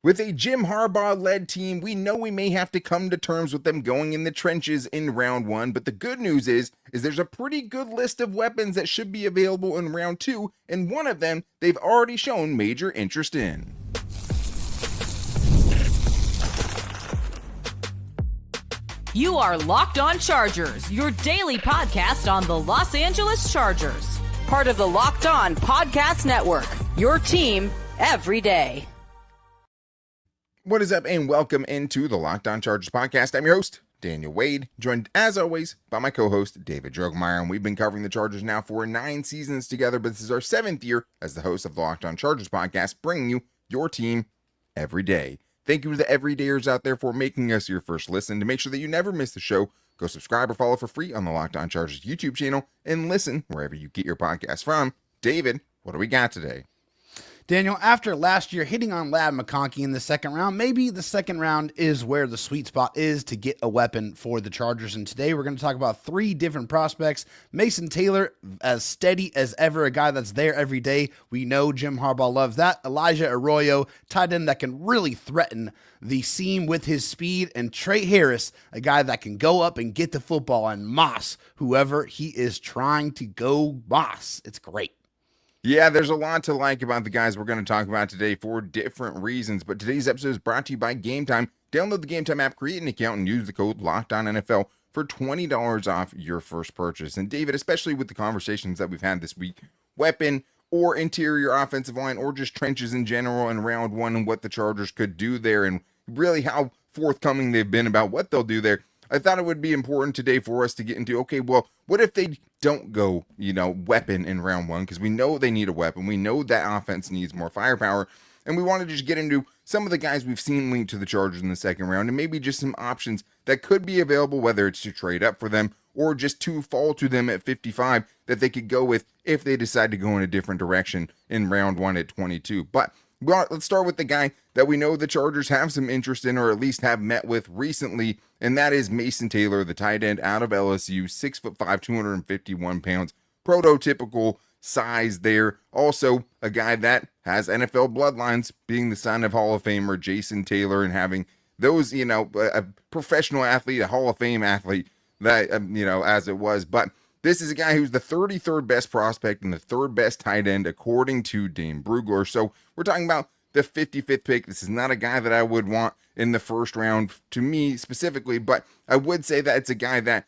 With a Jim Harbaugh-led team, we know we may have to come to terms with them going in the trenches in round one, but the good news is there's a pretty good list of weapons that should be available in round two, and one of them they've already shown major interest in. You are Locked On Chargers, your daily podcast on the Los Angeles Chargers. Part of the Locked On Podcast Network, your team every day. What is up, and welcome into the Locked On Chargers podcast. I'm your host, Daniel Wade, joined as always by my co-host, David Droegemeier, and we've been covering the Chargers now for 9 seasons together, but this is our 7th year as the host of the Locked On Chargers podcast, bringing you your team every day. Thank you to the everydayers out there for making us your first listen. To make sure that you never miss the show, go subscribe or follow for free on the Locked On Chargers YouTube channel and listen wherever you get your podcast from. David, what do we got today? Daniel, after last year hitting on Ladd McConkey in the second round, maybe the second round is where the sweet spot is to get a weapon for the Chargers. And today we're going to talk about 3 different prospects. Mason Taylor, as steady as ever, a guy that's there every day. We know Jim Harbaugh loves that. Elijah Arroyo, tight end that can really threaten the seam with his speed. And Tre Harris, a guy that can go up and get the football and moss whoever he is trying to go moss. It's great. Yeah, there's a lot to like about the guys we're going to talk about today for different reasons, but today's episode is brought to you by GameTime. Download the GameTime app, create an account, and use the code LOCKEDONNFL for $20 off your first purchase. And David, especially with the conversations that we've had this week, weapon or interior offensive line or just trenches in general in round one and what the Chargers could do there and really how forthcoming they've been about what they'll do there, I thought it would be important today for us to get into, okay, well, what if they don't go, weapon in round one? Because we know they need a weapon. We know that offense needs more firepower. And we want to just get into some of the guys we've seen linked to the Chargers in the second round and maybe just some options that could be available, whether it's to trade up for them or just to fall to them at 55 that they could go with if they decide to go in a different direction in round one at 22. But let's start with the guy that we know the Chargers have some interest in, or at least have met with recently, and that is Mason Taylor, the tight end out of LSU, 6'5", 251 pounds, prototypical size there. Also, a guy that has NFL bloodlines, being the son of Hall of Famer Jason Taylor and having those, a professional athlete, a Hall of Fame athlete, that, as it was. But this is a guy who's the 33rd best prospect and the 3rd best tight end, according to Dane Brugler. So we're talking about the 55th pick. This is not a guy that I would want in the first round to me specifically, but I would say that it's a guy that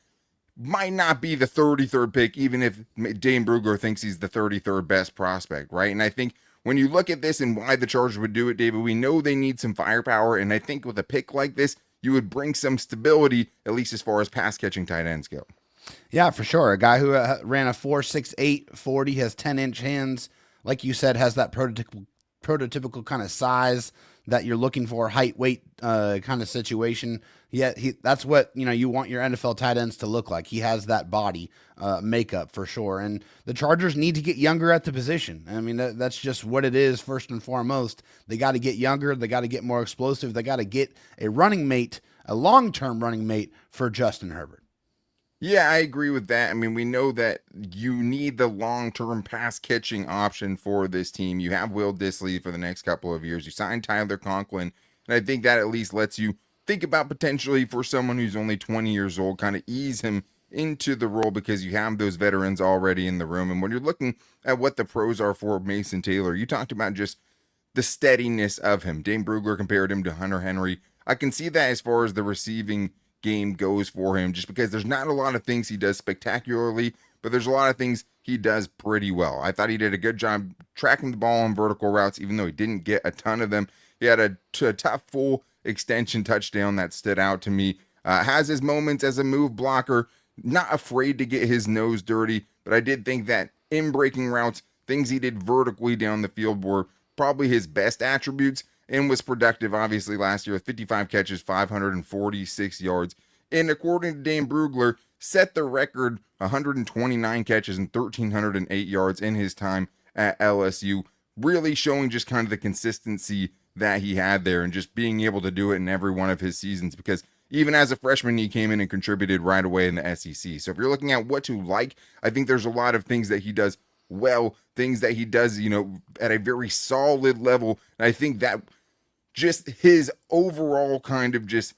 might not be the 33rd pick, even if Dane Brugler thinks he's the 33rd best prospect, right? And I think when you look at this and why the Chargers would do it, David, we know they need some firepower, and I think with a pick like this, you would bring some stability, at least as far as pass-catching tight ends go. Yeah, for sure. A guy who ran a 4.68 40, has 10-inch hands. Like you said, has that prototypical kind of size that you're looking for, height, weight kind of situation. Yeah, that's what you want your NFL tight ends to look like. He has that body makeup for sure. And the Chargers need to get younger at the position. I mean, that's just what it is first and foremost. They got to get younger. They got to get more explosive. They got to get a running mate, a long-term running mate for Justin Herbert. Yeah, I agree with that. I mean, we know that you need the long-term pass-catching option for this team. You have Will Dissly for the next couple of years. You signed Tyler Conklin, and I think that at least lets you think about potentially for someone who's only 20 years old, kind of ease him into the role because you have those veterans already in the room. And when you're looking at what the pros are for Mason Taylor, you talked about just the steadiness of him. Dane Brugler compared him to Hunter Henry. I can see that as far as the receiving game goes for him, just because there's not a lot of things he does spectacularly, but there's a lot of things he does pretty well. I thought he did a good job tracking the ball on vertical routes, even though he didn't get a ton of them. He had a tough full extension touchdown that stood out to me. Has his moments as a move blocker, not afraid to get his nose dirty, but I did think that in breaking routes, things he did vertically down the field were probably his best attributes, and was productive, obviously, last year with 55 catches, 546 yards. And according to Dane Brugler, set the record 129 catches and 1,308 yards in his time at LSU, really showing just kind of the consistency that he had there and just being able to do it in every one of his seasons, because even as a freshman, he came in and contributed right away in the SEC. So if you're looking at what to like, I think there's a lot of things that he does well, things that he does, at a very solid level. And I think that just his overall kind of just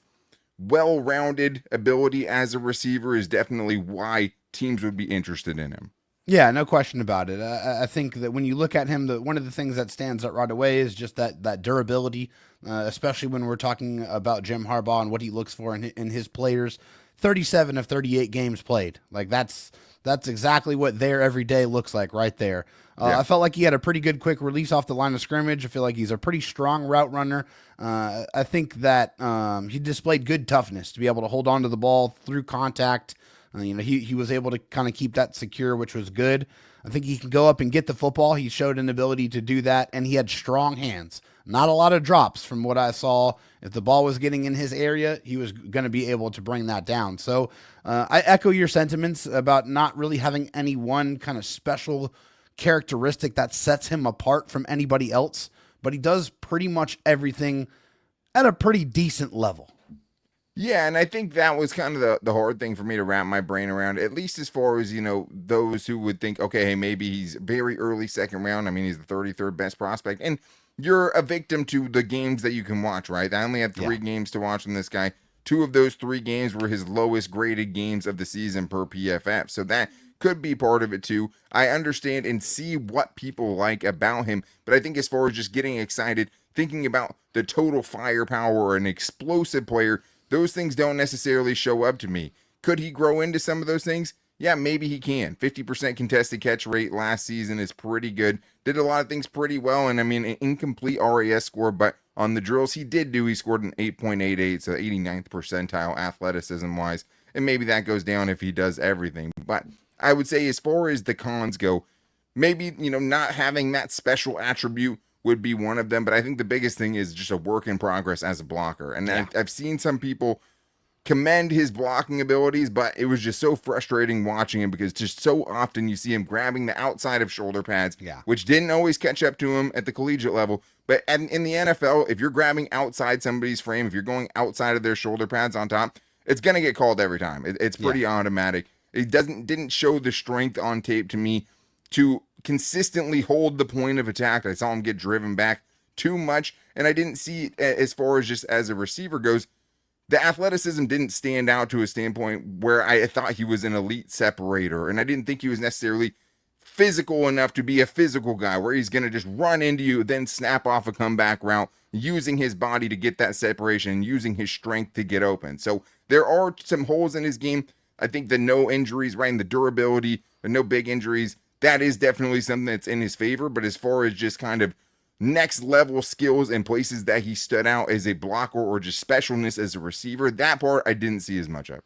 well-rounded ability as a receiver is definitely why teams would be interested in him. Yeah, no question about it. I think that when you look at him, one of the things that stands out right away is just that durability, especially when we're talking about Jim Harbaugh and what he looks for in his players. 37 of 38 games played. Like that's exactly what their every day looks like right there. I felt like he had a pretty good quick release off the line of scrimmage. I feel like he's a pretty strong route runner. I think that he displayed good toughness to be able to hold on to the ball through contact. He was able to kind of keep that secure, which was good. I think he can go up and get the football. He showed an ability to do that, and he had strong hands. Not a lot of drops from what I saw. If the ball was getting in his area, he was going to be able to bring that down. So I echo your sentiments about not really having any one kind of special characteristic that sets him apart from anybody else, but he does pretty much everything at a pretty decent level. Yeah, and I think that was kind of the hard thing for me to wrap my brain around, at least as far as, those who would think, okay, hey, maybe he's very early second round. I mean, he's the 33rd best prospect. And you're a victim to the games that you can watch, right? I only had 3 games to watch from this guy. 2 of those 3 games were his lowest graded games of the season per PFF. So that could be part of it too. I understand and see what people like about him, but I think as far as just getting excited, thinking about the total firepower or an explosive player, those things don't necessarily show up to me. Could he grow into some of those things? Yeah, maybe he can. 50% contested catch rate last season is pretty good. Did a lot of things pretty well, and I mean, an incomplete RAS score, but on the drills he scored an 8.88, so 89th percentile athleticism-wise, and maybe that goes down if he does everything. But I would say as far as the cons go, maybe, not having that special attribute would be one of them, but I think the biggest thing is just a work in progress as a blocker. And I've seen some people commend his blocking abilities, but it was just so frustrating watching him because just so often you see him grabbing the outside of shoulder pads, which didn't always catch up to him at the collegiate level. But in the NFL, if you're grabbing outside somebody's frame, if you're going outside of their shoulder pads on top, it's going to get called every time. It's pretty automatic. It didn't show the strength on tape to me to consistently hold the point of attack. I saw him get driven back too much, and I didn't see, as far as just as a receiver goes, the athleticism didn't stand out to a standpoint where I thought he was an elite separator, and I didn't think he was necessarily physical enough to be a physical guy where he's going to just run into you, then snap off a comeback route, using his body to get that separation, using his strength to get open. So there are some holes in his game. I think the no injuries, right, and the durability, the no big injuries, that is definitely something that's in his favor. But as far as just kind of next level skills and places that he stood out as a blocker or just specialness as a receiver, that part I didn't see as much of.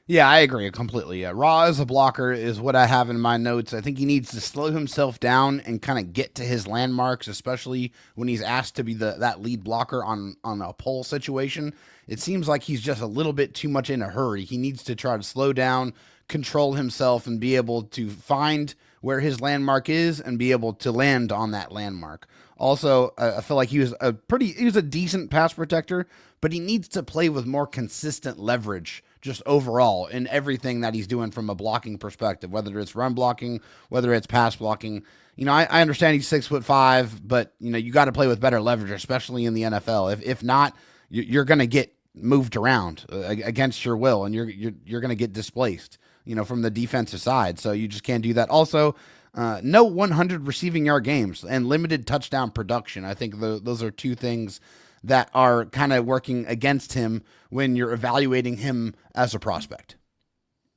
Yeah, I agree completely. Raw as a blocker is what I have in my notes. I think he needs to slow himself down and kind of get to his landmarks, especially when he's asked to be that lead blocker on a pull situation. It seems like he's just a little bit too much in a hurry. He needs to try to slow down, control himself, and be able to find where his landmark is and be able to land on that landmark. Also, I feel like he was a decent pass protector, but he needs to play with more consistent leverage just overall in everything that he's doing from a blocking perspective, whether it's run blocking, whether it's pass blocking. I understand he's 6'5", but you got to play with better leverage, especially in the NFL. If not, you're going to get moved around against your will, and you're going to get displaced, from the defensive side. So you just can't do that. Also, no 100 receiving yard games and limited touchdown production. I think those are two things that are kind of working against him when you're evaluating him as a prospect.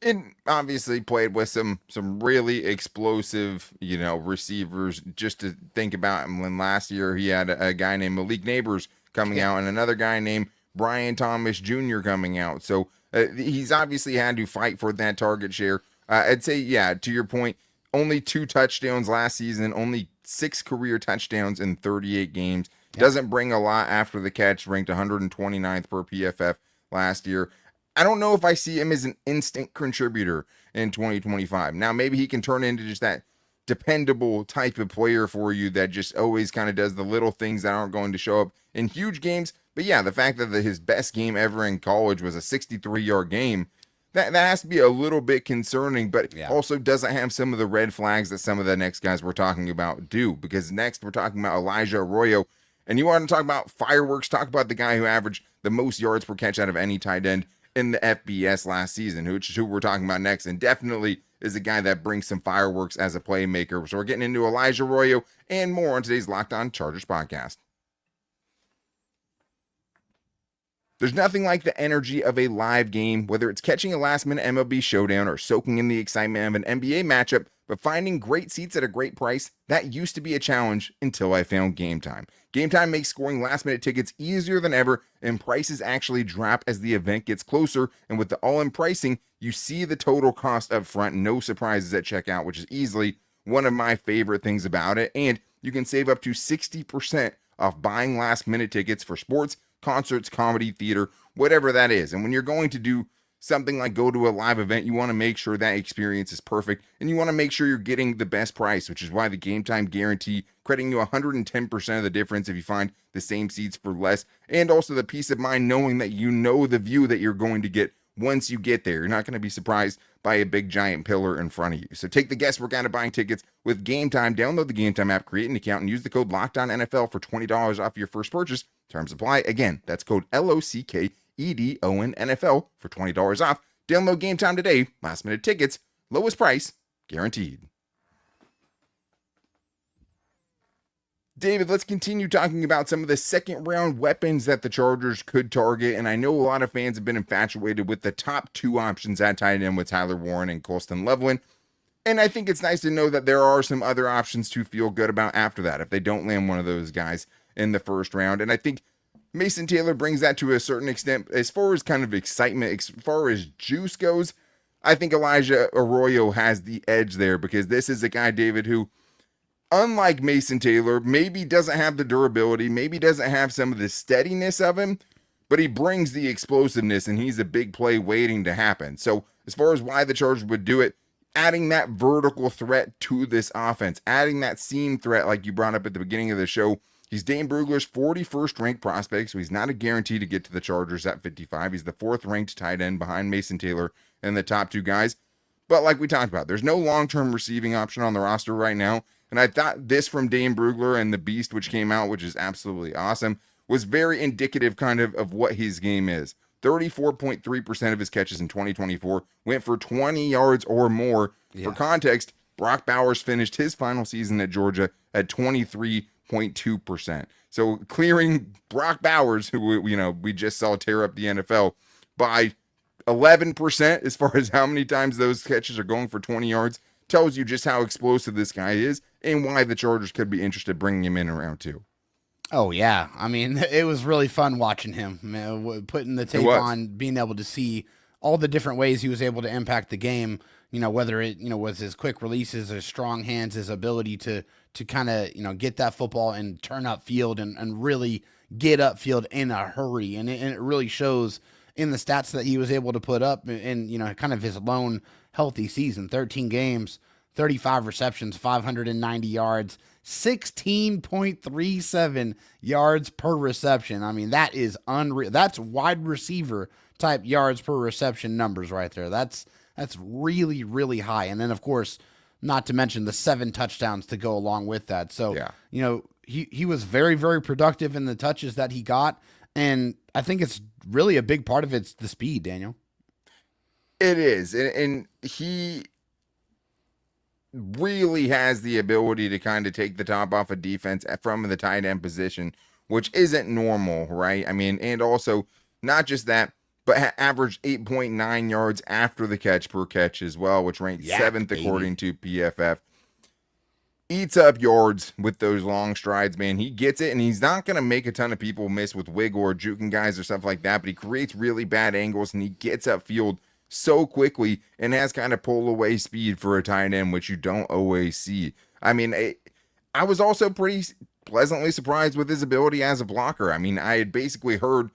And obviously played with some really explosive, receivers. Just to think about him, when last year he had a guy named Malik Neighbors coming out and another guy named Brian Thomas Jr. coming out. So he's obviously had to fight for that target share. I'd say, to your point, only 2 touchdowns last season, only 6 career touchdowns in 38 games. Doesn't bring a lot after the catch, ranked 129th per PFF last year. I don't know if I see him as an instant contributor in 2025. Now, maybe he can turn into just that dependable type of player for you that just always kind of does the little things that aren't going to show up in huge games. But yeah, the fact that his best game ever in college was a 63-yard game, that has to be a little bit concerning, but also doesn't have some of the red flags that some of the next guys we're talking about do. Because next we're talking about Elijah Arroyo. And you want to talk about fireworks, talk about the guy who averaged the most yards per catch out of any tight end in the FBS last season, which is who we're talking about next, and definitely is a guy that brings some fireworks as a playmaker. So we're getting into Elijah Arroyo and more on today's Locked On Chargers podcast. There's nothing like the energy of a live game, whether it's catching a last-minute MLB showdown or soaking in the excitement of an NBA matchup, but finding great seats at a great price, that used to be a challenge until I found GameTime. GameTime makes scoring last-minute tickets easier than ever, and prices actually drop as the event gets closer, and with the all-in pricing, you see the total cost up front, no surprises at checkout, which is easily one of my favorite things about it, and you can save up to 60% off buying last-minute tickets for sports, concerts, comedy, theater, whatever that is. And when you're going to do something like go to a live event, you want to make sure that experience is perfect, and you want to make sure you're getting the best price, which is why the GameTime guarantee, crediting you 110% of the difference if you find the same seats for less, and also the peace of mind knowing that you know the view that you're going to get once you get there. You're not going to be surprised by a big giant pillar in front of you. So take the guesswork out of buying tickets with GameTime. Download the GameTime app, create an account, and use the code LOCKEDONNFL for $20 off your first purchase. Terms apply. Again, that's code LOCKEDONNFL for $20 off. Download GameTime today. Last minute tickets, lowest price, guaranteed. David, let's continue talking about some of the second round weapons that the Chargers could target. And I know a lot of fans have been infatuated with the top two options at tight end with Tyler Warren and Colston Loveland. And I think it's nice to know that there are some other options to feel good about after that if they don't land one of those guys in the first round. And I think Mason Taylor brings that to a certain extent. As far as kind of excitement, as far as juice goes, I think Elijah Arroyo has the edge there, because this is a guy, David, who, unlike Mason Taylor, maybe doesn't have the durability, maybe doesn't have some of the steadiness of him, but he brings the explosiveness, and he's a big play waiting to happen. So as far as why the Chargers would do it, adding that vertical threat to this offense, adding that seam threat like you brought up at the beginning of the show. He's Dane Brugler's 41st ranked prospect, so he's not a guarantee to get to the Chargers at 55. He's the 4th ranked tight end behind Mason Taylor and the top two guys. But like we talked about, there's no long-term receiving option on the roster right now. And I thought this from Dane Brugler and the Beast, which came out, which is absolutely awesome, was very indicative kind of what his game is. 34.3% of his catches in 2024 went for 20 yards or more. Yeah. For context, Brock Bowers finished his final season at Georgia at 23.2%. So clearing Brock Bowers, who we just saw tear up the NFL, by 11% as far as how many times those catches are going for 20 yards, tells you just how explosive this guy is and why the Chargers could be interested in bringing him in round 2. Oh, yeah. I mean, it was really fun watching him, putting the tape on, being able to see all the different ways he was able to impact the game, whether it, was his quick releases, his strong hands, his ability to kind of, get that football and turn upfield and really get upfield in a hurry. And it really shows in the stats that he was able to put up in, kind of his lone healthy season. 13 games, 35 receptions, 590 yards, 16.37 yards per reception. I mean, that is unreal. That's wide receiver type yards per reception numbers right there. That's really, really high. And then, of course, not to mention the 7 touchdowns to go along with that. So, yeah. He was very, very productive in the touches that he got. And I think it's really a big part of it's the speed, Daniel. It is. And he really has the ability to kind of take the top off of defense from the tight end position, which isn't normal, right? I mean, and also not just that, but averaged 8.9 yards after the catch per catch as well, which ranked 7th according to PFF. Eats up yards with those long strides, man. He gets it, and he's not going to make a ton of people miss with wiggle or juking guys or stuff like that, but he creates really bad angles, and he gets upfield so quickly and has kind of pull away speed for a tight end, which you don't always see. I mean, I was also pretty pleasantly surprised with his ability as a blocker. I mean, I had basically heard,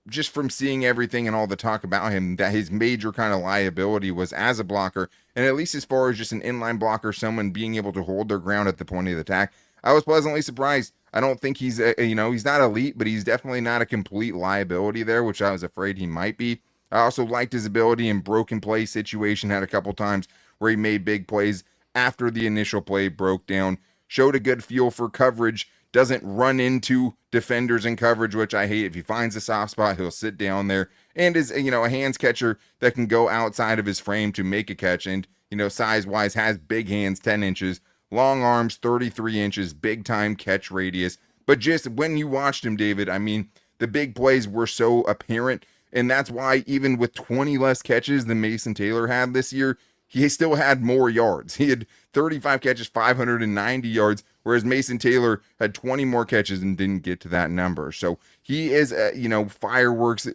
just from seeing everything and all the talk about him, that his major kind of liability was as a blocker. And at least as far as just an inline blocker, someone being able to hold their ground at the point of the attack, I was pleasantly surprised. I don't think he's, he's not elite, but he's definitely not a complete liability there, which I was afraid he might be. I also liked his ability in broken play situation, had a couple times where he made big plays after the initial play broke down, showed a good feel for coverage, doesn't run into defenders in coverage, which I hate. If he finds a soft spot, he'll sit down there, and is, a hands catcher that can go outside of his frame to make a catch. And, size wise has big hands, 10 inches, long arms, 33 inches, big time catch radius. But just when you watched him, David, I mean, the big plays were so apparent. And that's why even with 20 less catches than Mason Taylor had this year, he still had more yards. He had 35 catches, 590 yards, whereas Mason Taylor had 20 more catches and didn't get to that number. So he is, fireworks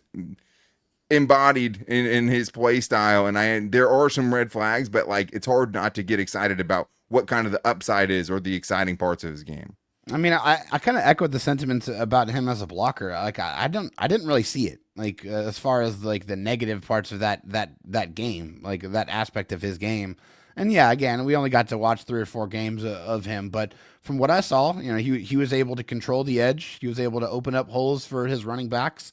embodied in his play style. And there are some red flags, but it's hard not to get excited about what kind of the upside is or the exciting parts of his game. I mean, I kind of echoed the sentiments about him as a blocker. I didn't really see it. As far as the negative parts of that game, that aspect of his game. And yeah, again, we only got to watch 3 or 4 games of him, but from what I saw, he was able to control the edge. He was able to open up holes for his running backs.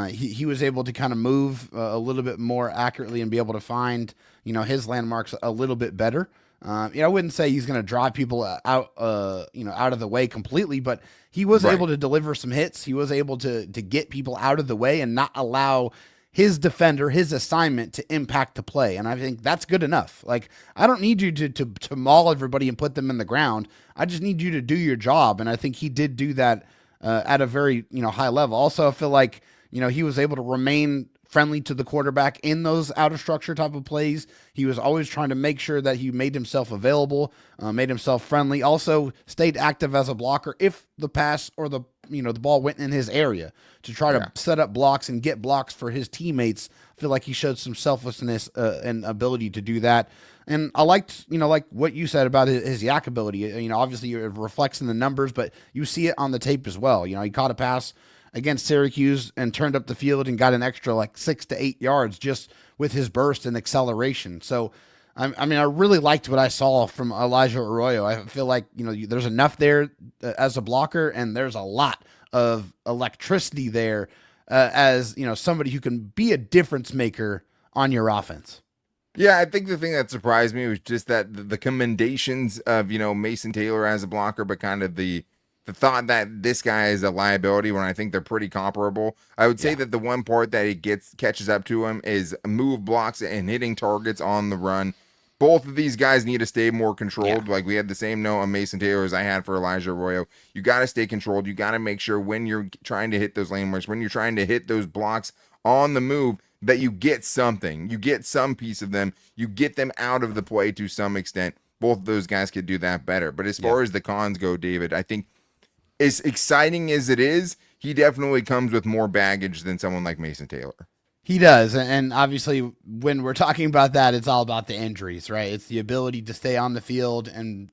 He was able to kind of move a little bit more accurately and be able to find, his landmarks a little bit better. I wouldn't say he's going to drive people out of the way completely, but he was able to deliver some hits. He was able to get people out of the way and not allow his defender, his assignment to impact the play. And I think that's good enough. I don't need you to maul everybody and put them in the ground. I just need you to do your job. And I think he did do that at a very, high level. Also, I feel like, he was able to remain friendly to the quarterback in those out of structure type of plays. He was always trying to make sure that he made himself available, made himself friendly, also stayed active as a blocker if the pass or the ball went in his area to try to set up blocks and get blocks for his teammates. I feel like he showed some selflessness and ability to do that. And I liked, like what you said about his yak ability. Obviously it reflects in the numbers, but you see it on the tape as well. He caught a pass against Syracuse and turned up the field and got an extra 6 to 8 yards just with his burst and acceleration. So, I really liked what I saw from Elijah Arroyo. I feel like, there's enough there as a blocker, and there's a lot of electricity there as, somebody who can be a difference maker on your offense. Yeah, I think the thing that surprised me was just that the commendations of, Mason Taylor as a blocker, but kind of the thought that this guy is a liability when I think they're pretty comparable. I would say that the one part that he catches up to him is move blocks and hitting targets on the run. Both of these guys need to stay more controlled. We had the same note on Mason Taylor as I had for Elijah Arroyo. You got to stay controlled. You got to make sure when you're trying to hit those landmarks, when you're trying to hit those blocks on the move, that you get something. You get some piece of them. You get them out of the play to some extent. Both of those guys could do that better. But as far as the cons go, David, I think as exciting as it is, he definitely comes with more baggage than someone like Mason Taylor. He does. And obviously, when we're talking about that, it's all about the injuries, right? It's the ability to stay on the field. And,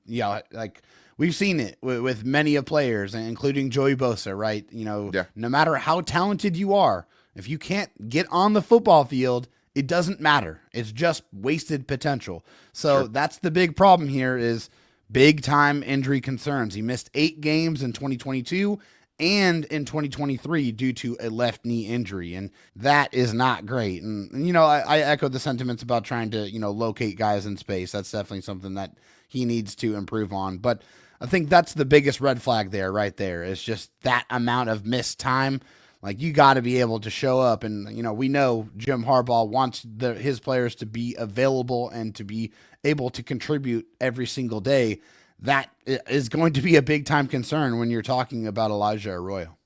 we've seen it with many of players, including Joey Bosa, right? No matter how talented you are, if you can't get on the football field, it doesn't matter. It's just wasted potential. So that's the big problem here is big time injury concerns. He missed 8 games in 2022 and in 2023 due to a left knee injury. And that is not great. And I echo the sentiments about trying to, locate guys in space. That's definitely something that he needs to improve on. But I think that's the biggest red flag there, right there. It's just that amount of missed time. You got to be able to show up. And, we know Jim Harbaugh wants his players to be available and to be able to contribute every single day. That is going to be a big time concern when you're talking about Elijah Arroyo.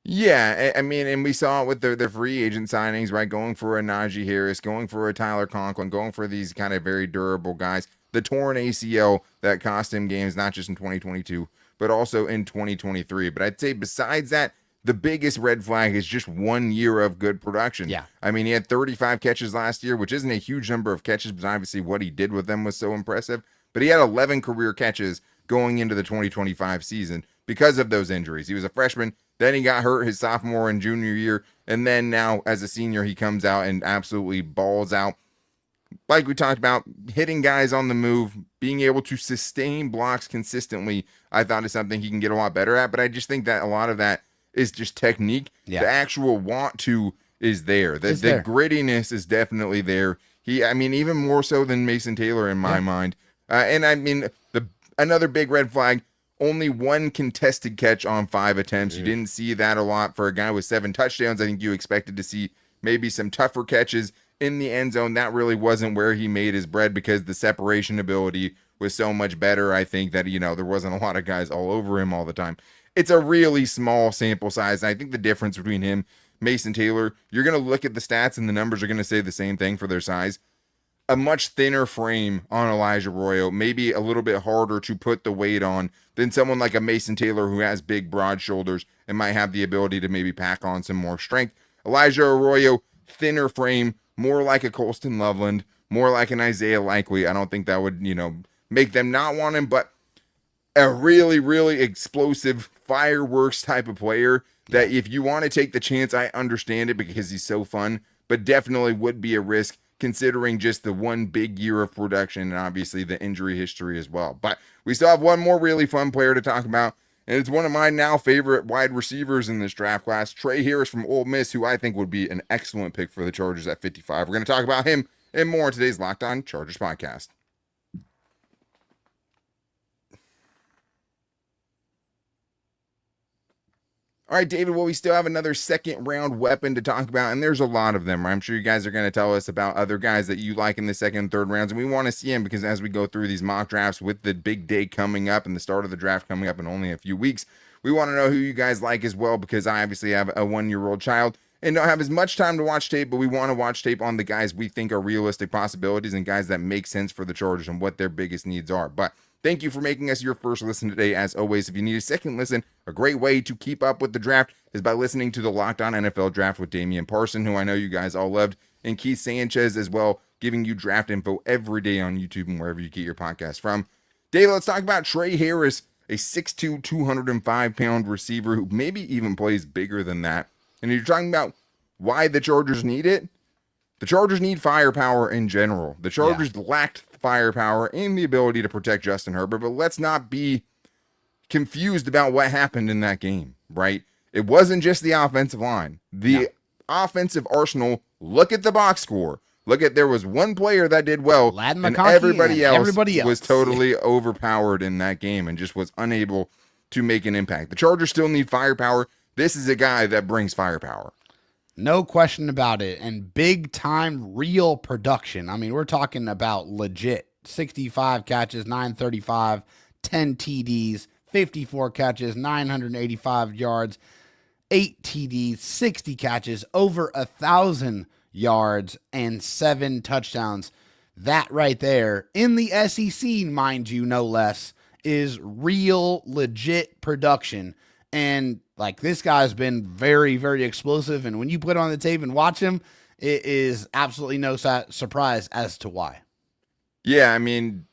Yeah, I mean, and we saw it with their free agent signings, right? Going for a Najee Harris, going for a Tyler Conklin, going for these kind of very durable guys. The torn ACL that cost him games, not just in 2022, but also in 2023. But I'd say besides that, the biggest red flag is just 1 year of good production. Yeah. I mean, he had 35 catches last year, which isn't a huge number of catches, but obviously what he did with them was so impressive. But he had 11 career catches going into the 2025 season because of those injuries. He was a freshman, then he got hurt his sophomore and junior year, and then now as a senior, he comes out and absolutely balls out. Like we talked about, hitting guys on the move, being able to sustain blocks consistently, I thought is something he can get a lot better at. But I just think that a lot of that is just technique. The actual want to is there. The grittiness is definitely there. Even more so than Mason Taylor in my mind. And I mean, another big red flag, only 1 contested catch on 5 attempts. You didn't see that a lot for a guy with 7 touchdowns. I think you expected to see maybe some tougher catches in the end zone. That really wasn't where he made his bread because the separation ability was so much better. I think that, there wasn't a lot of guys all over him all the time. It's a really small sample size. And I think the difference between him, Mason Taylor, you're going to look at the stats and the numbers are going to say the same thing for their size. A much thinner frame on Elijah Arroyo, maybe a little bit harder to put the weight on than someone like a Mason Taylor who has big, broad shoulders and might have the ability to maybe pack on some more strength. Elijah Arroyo, thinner frame, more like a Colston Loveland, more like an Isaiah Likely. I don't think that would, make them not want him, but a really, really explosive fireworks type of player that if you want to take the chance, I understand it because he's so fun, but definitely would be a risk considering just the one big year of production and obviously the injury history as well. But we still have one more really fun player to talk about, and it's one of my now favorite wide receivers in this draft class, Tre Harris from Ole Miss, who I think would be an excellent pick for the Chargers at 55. We're going to talk about him and more in today's Locked On Chargers podcast. All right, David, well, we still have another second round weapon to talk about, and there's a lot of them. I'm sure you guys are going to tell us about other guys that you like in the second and third rounds, and we want to see them because as we go through these mock drafts with the big day coming up and the start of the draft coming up in only a few weeks, we want to know who you guys like as well because I obviously have a 1-year-old child and don't have as much time to watch tape, but we want to watch tape on the guys we think are realistic possibilities and guys that make sense for the Chargers and what their biggest needs are. But thank you for making us your first listen today. As always, if you need a second listen, a great way to keep up with the draft is by listening to the Locked On NFL Draft with Damian Parson, who I know you guys all loved, and Keith Sanchez as well, giving you draft info every day on YouTube and wherever you get your podcast from. Dave, let's talk about Tre Harris, a 6'2", 205-pound receiver who maybe even plays bigger than that. And you're talking about why the Chargers need it. The Chargers need firepower in general. The Chargers lacked firepower and the ability to protect Justin Herbert, but let's not be confused about what happened in that game, right? It wasn't just the offensive line. The offensive arsenal, look at the box score. Look at, there was one player that did well, and everybody else was totally overpowered in that game and just was unable to make an impact. The Chargers still need firepower. This is a guy that brings firepower. No question about it. And big time real production. I mean, we're talking about legit 65 catches, 935, 10 TDs, 54 catches, 985 yards, 8 TDs, 60 catches, over 1,000 yards, and 7 touchdowns. That right there, in the SEC, mind you, no less, is real legit production. And like, this guy's been very, very explosive. And when you put on the tape and watch him, it is absolutely no surprise as to why. Yeah, I mean,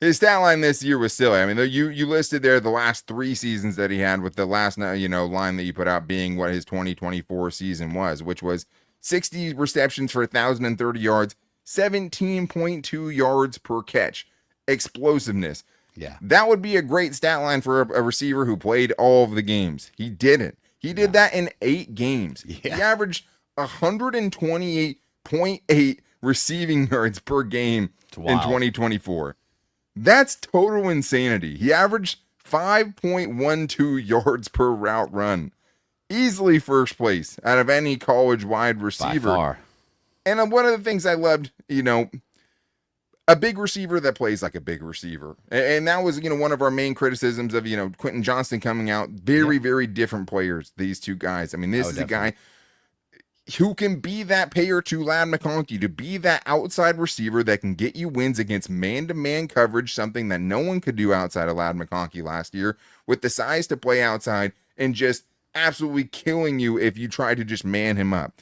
his stat line this year was silly. I mean, you listed there the last 3 seasons that he had, with the last line that you put out being what his 2024 season was, which was 60 receptions for 1,030 yards, 17.2 yards per catch. Explosiveness. Yeah. That would be a great stat line for a receiver who played all of the games. He didn't. He did that in 8 games. Yeah. He averaged 128.8 receiving yards per game in 2024. That's total insanity. He averaged 5.12 yards per route run. Easily first place out of any college wide receiver. By far. And one of the things I loved, a big receiver that plays like a big receiver. And that was, one of our main criticisms of, Quentin Johnston coming out. Very, very different players, these two guys. I mean, this is a guy who can be that payer to Ladd McConkey, to be that outside receiver that can get you wins against man-to-man coverage, something that no one could do outside of Ladd McConkey last year, with the size to play outside and just absolutely killing you if you try to just man him up.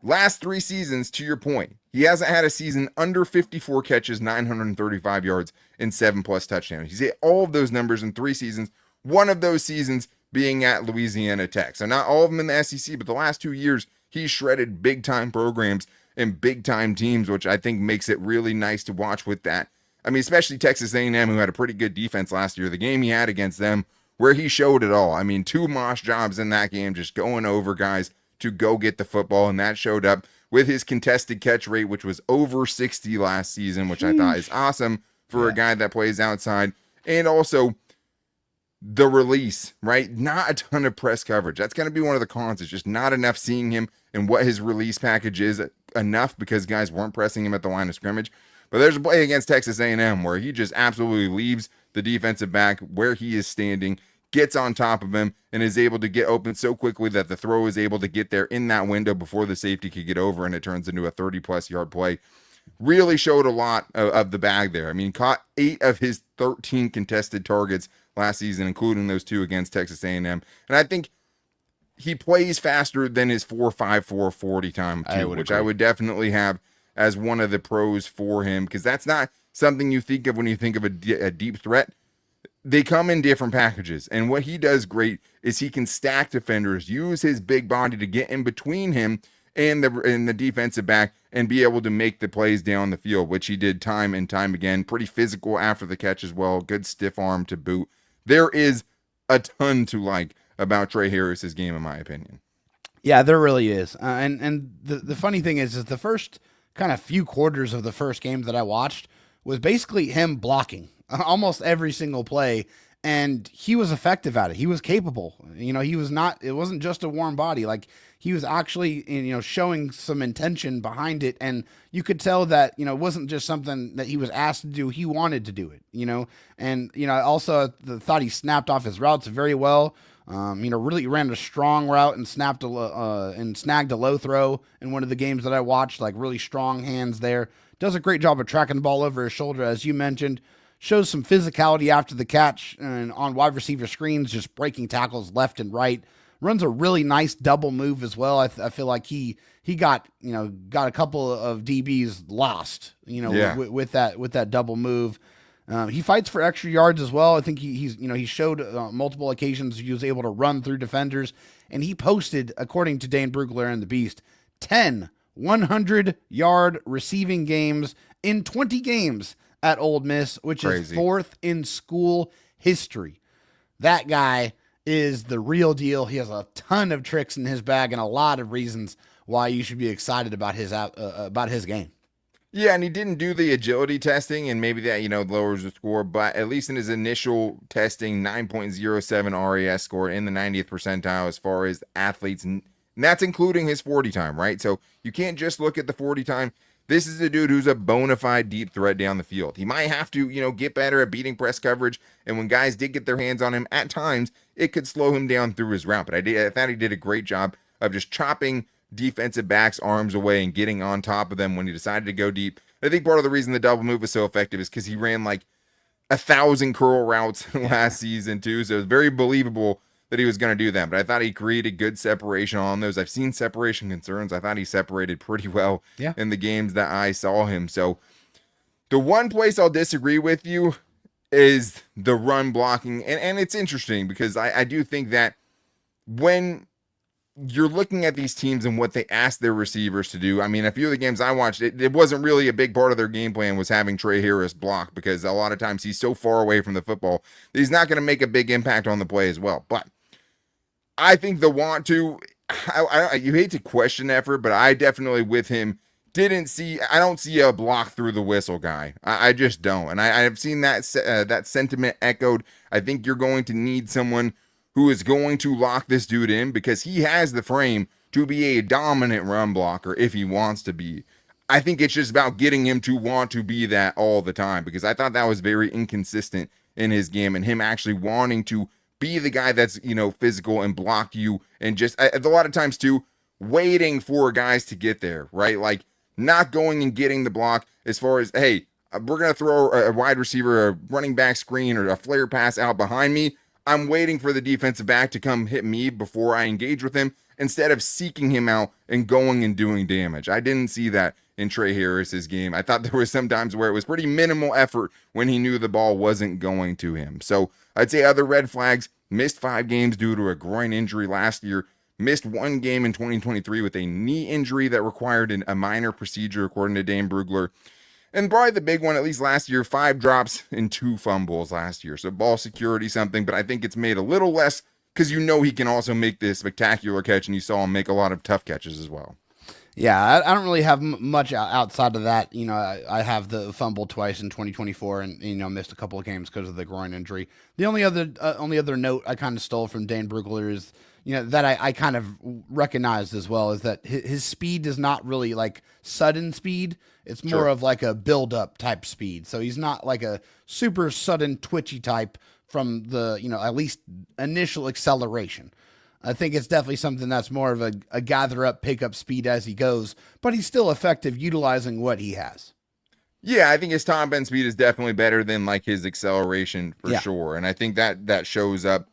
Last 3 seasons, to your point, he hasn't had a season under 54 catches, 935 yards, and 7+ touchdowns. He's hit all of those numbers in 3 seasons, one of those seasons being at Louisiana Tech. So not all of them in the SEC, but the last 2 years, he's shredded big-time programs and big-time teams, which I think makes it really nice to watch with that. I mean, especially Texas A&M, who had a pretty good defense last year. The game he had against them, where he showed it all. I mean, 2 mosh jobs in that game, just going over guys to go get the football, and that showed up with his contested catch rate, which was over 60 last season, which I thought is awesome for a guy that plays outside. And also, the release, right? Not a ton of press coverage. That's going to be one of the cons. It's just not enough seeing him and what his release package is enough because guys weren't pressing him at the line of scrimmage. But there's a play against Texas A&M where he just absolutely leaves the defensive back where he is standing, gets on top of him, and is able to get open so quickly that the throw is able to get there in that window before the safety could get over, and it turns into a 30-plus yard play. Really showed a lot of the bag there. I mean, caught 8 of his 13 contested targets last season, including those 2 against Texas A&M. And I think he plays faster than his 4.54 40 time, too, which I would definitely have as one of the pros for him, because that's not something you think of when you think of a deep threat. They come in different packages, and what he does great is he can stack defenders, use his big body to get in between him and the defensive back and be able to make the plays down the field, which he did time and time again. Pretty physical after the catch as well. Good stiff arm to boot. There is a ton to like about Tre Harris's game, in my opinion. Yeah, there really is. And the funny thing is the first kind of few quarters of the first game that I watched was basically him blocking almost every single play. And he was effective at it. He was capable. He was not, it wasn't just a warm body. Like, he was actually, showing some intention behind it. And you could tell that, it wasn't just something that he was asked to do. He wanted to do it, And, I also thought he snapped off his routes very well. Really ran a strong route and snagged a low throw in one of the games that I watched, like really strong hands there. Does a great job of tracking the ball over his shoulder, as you mentioned. Shows some physicality after the catch and on wide receiver screens, just breaking tackles left and right. Runs a really nice double move as well. I feel like he got a couple of DBs lost, with that double move. He fights for extra yards as well. I think he showed multiple occasions he was able to run through defenders, and he posted, according to Dane Brugler and the Beast, 10 100-yard receiving games in 20 games at Ole Miss, which is 4th in school history. That guy is the real deal. He has a ton of tricks in his bag and a lot of reasons why you should be excited about his game. Yeah, and he didn't do the agility testing, and maybe that, lowers the score, but at least in his initial testing, 9.07 RAS score in the 90th percentile as far as athletes, and that's including his 40 time, right? So you can't just look at the 40 time. This is a dude who's a bona fide deep threat down the field. He might have to, get better at beating press coverage, and when guys did get their hands on him, at times, it could slow him down through his route, but I thought he did a great job of just chopping defensive backs' arms away and getting on top of them when he decided to go deep. I think part of the reason the double move was so effective is because he ran like 1,000 curl routes last season too, so it was very believable that he was going to do that. But I thought he created good separation on those. I've seen separation concerns. I thought he separated pretty well in the games that I saw him. So the one place I'll disagree with you is the run blocking. And it's interesting because I do think that when you're looking at these teams and what they ask their receivers to do. I mean, a few of the games I watched, it wasn't really a big part of their game plan was having Tre Harris block, because a lot of times he's so far away from the football that he's not going to make a big impact on the play as well. But I think the want to, you hate to question effort, but I definitely with him I don't see a block through the whistle guy. I just don't. And I've seen that sentiment echoed. I think you're going to need someone who is going to lock this dude in, because he has the frame to be a dominant run blocker if he wants to be. I think it's just about getting him to want to be that all the time, because I thought that was very inconsistent in his game, and him actually wanting to be the guy that's, physical and block you, and just a lot of times too, waiting for guys to get there, right? Like not going and getting the block as far as, hey, we're going to throw a wide receiver, a running back screen, or a flare pass out behind me. I'm waiting for the defensive back to come hit me before I engage with him, instead of seeking him out and going and doing damage. I didn't see that in Tre Harris's game. I thought there was some times where it was pretty minimal effort when he knew the ball wasn't going to him. So I'd say other red flags: missed 5 games due to a groin injury last year, missed 1 game in 2023 with a knee injury that required a minor procedure, according to Dane Brugler. And probably the big one, at least last year, 5 drops and 2 fumbles last year. So ball security something, but I think it's made a little less because he can also make this spectacular catch, and you saw him make a lot of tough catches as well. Yeah, I don't really have much outside of that. You know, I have the fumble twice in 2024, and missed a couple of games because of the groin injury. The only other note I kind of stole from Dan Brugler is that I kind of recognized as well is that his speed is not really like sudden speed. It's more of like a build up type speed. So he's not like a super sudden twitchy type from the at least initial acceleration. I think it's definitely something that's more of a gather up, pick up speed as he goes, but he's still effective utilizing what he has. Yeah, I think his top end speed is definitely better than like his acceleration for sure. And I think that shows up.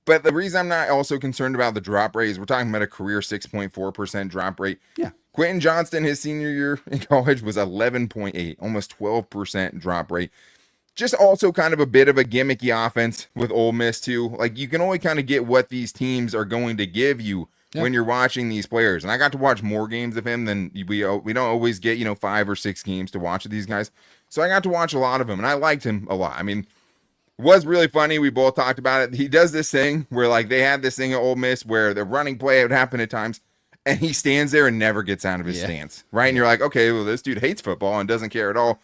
But the reason I'm not also concerned about the drop rate is we're talking about a career 6.4% drop rate. Yeah. Quentin Johnston, his senior year in college, was 11.8, almost 12% drop rate. Just also kind of a bit of a gimmicky offense with Ole Miss too. Like you can only kind of get what these teams are going to give you when you're watching these players. And I got to watch more games of him than we don't always get, 5 or 6 games to watch of these guys. So I got to watch a lot of them and I liked him a lot. I mean, it was really funny. We both talked about it. He does this thing where like they had this thing at Ole Miss where the running play would happen at times and he stands there and never gets out of his stance. Right. And you're like, okay, well, this dude hates football and doesn't care at all.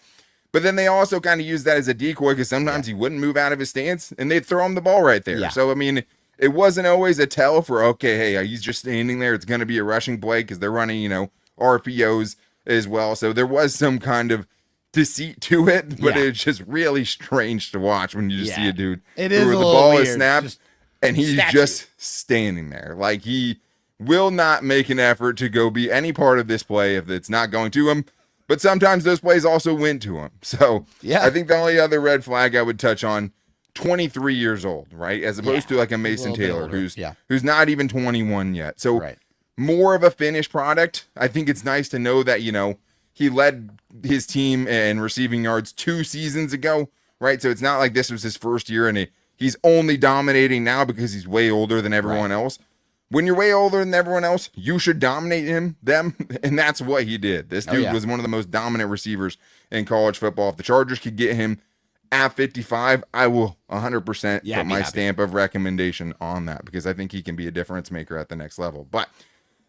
But then they also kind of use that as a decoy because sometimes he wouldn't move out of his stance and they'd throw him the ball right there. Yeah. So, I mean, it wasn't always a tell for, okay, hey, he's just standing there. It's going to be a rushing play because they're running, RPOs as well. So there was some kind of deceit to it, but it's just really strange to watch when you just see a dude it is where the ball weird. Is snapped and he's just standing there. Like he will not make an effort to go be any part of this play if it's not going to him. But sometimes those plays also went to him. So I think the only other red flag I would touch on, 23 years old, right? As opposed to like a Mason Taylor who's not even 21 yet. So more of a finished product. I think it's nice to know that, he led his team in receiving yards 2 seasons ago, right? So it's not like this was his first year and he's only dominating now because he's way older than everyone else. When you're way older than everyone else, you should dominate them, and that's what he did. This dude was one of the most dominant receivers in college football. If the Chargers could get him at 55, I will 100% put my stamp of recommendation on that because I think he can be a difference maker at the next level. But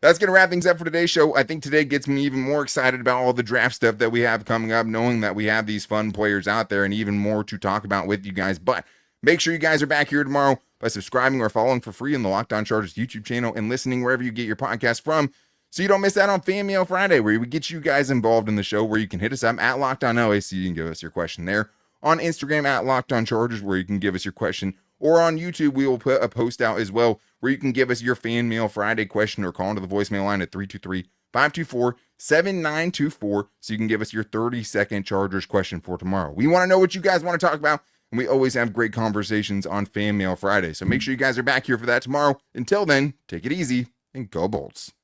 that's going to wrap things up for today's show. I think today gets me even more excited about all the draft stuff that we have coming up, knowing that we have these fun players out there and even more to talk about with you guys. But make sure you guys are back here tomorrow by subscribing or following for free in the Locked On Chargers YouTube channel and listening wherever you get your podcast from so you don't miss out on Fan Mail Friday where we get you guys involved in the show where you can hit us up at Locked On OAC and give us your question there. On Instagram at Locked On Chargers where you can give us your question, or on YouTube we will put a post out as well where you can give us your Fan Mail Friday question or call into the voicemail line at 323-524-7924 so you can give us your 30-second Chargers question for tomorrow. We want to know what you guys want to talk about. And we always have great conversations on Fan Mail Friday. So make sure you guys are back here for that tomorrow. Until then, take it easy and go Bolts.